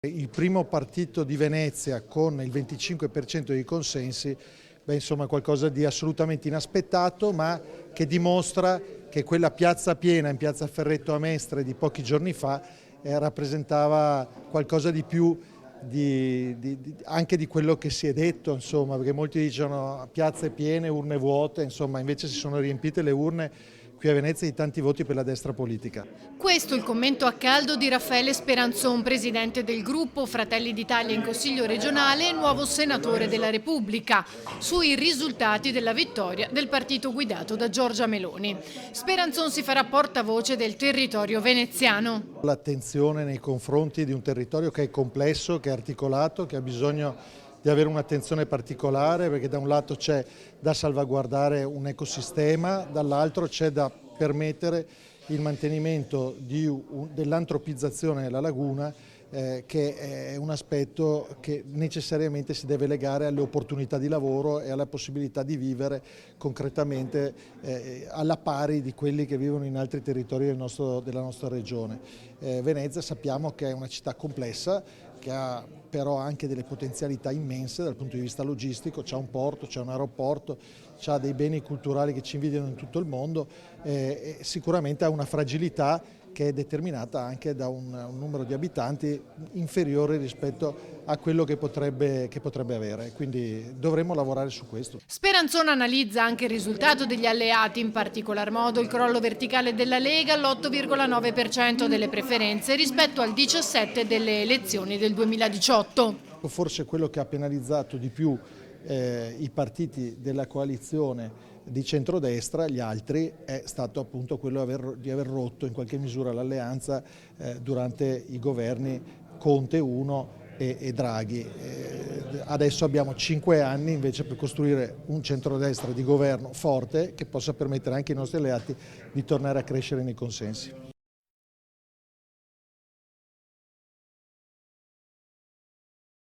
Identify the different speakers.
Speaker 1: Il primo partito di Venezia con il 25% dei consensi, insomma qualcosa di assolutamente inaspettato, ma che dimostra che quella piazza piena in piazza Ferretto a Mestre di pochi giorni fa rappresentava qualcosa di più anche di quello che si è detto, insomma, perché molti dicono piazze piene, urne vuote, insomma, invece si sono riempite le urne qui a Venezia di tanti voti per la destra politica.
Speaker 2: Questo il commento a caldo di Raffaele Speranzon, presidente del gruppo Fratelli d'Italia in Consiglio regionale e nuovo senatore della Repubblica, sui risultati della vittoria del partito guidato da Giorgia Meloni. Speranzon si farà portavoce del territorio veneziano.
Speaker 1: L'attenzione nei confronti di un territorio che è complesso, che è articolato, che ha bisogno di avere un'attenzione particolare, perché da un lato c'è da salvaguardare un ecosistema, dall'altro c'è da permettere il mantenimento dell'antropizzazione della laguna, che è un aspetto che necessariamente si deve legare alle opportunità di lavoro e alla possibilità di vivere concretamente alla pari di quelli che vivono in altri territori della nostra regione. Venezia sappiamo che è una città complessa, che ha però anche delle potenzialità immense dal punto di vista logistico, c'è un porto, c'è un aeroporto, c'ha dei beni culturali che ci invidiano in tutto il mondo e sicuramente ha una fragilità che è determinata anche da un numero di abitanti inferiore rispetto a quello che potrebbe avere, quindi dovremo lavorare su questo.
Speaker 2: Speranzon analizza anche il risultato degli alleati, in particolar modo il crollo verticale della Lega all'8,9% delle preferenze rispetto al 17% delle elezioni del 2018.
Speaker 1: Forse quello che ha penalizzato di più i partiti della coalizione di centrodestra, gli altri, è stato appunto quello di aver rotto in qualche misura l'alleanza durante i governi Conte 1 e Draghi. Adesso abbiamo 5 anni invece per costruire un centrodestra di governo forte che possa permettere anche ai nostri alleati di tornare a crescere nei consensi.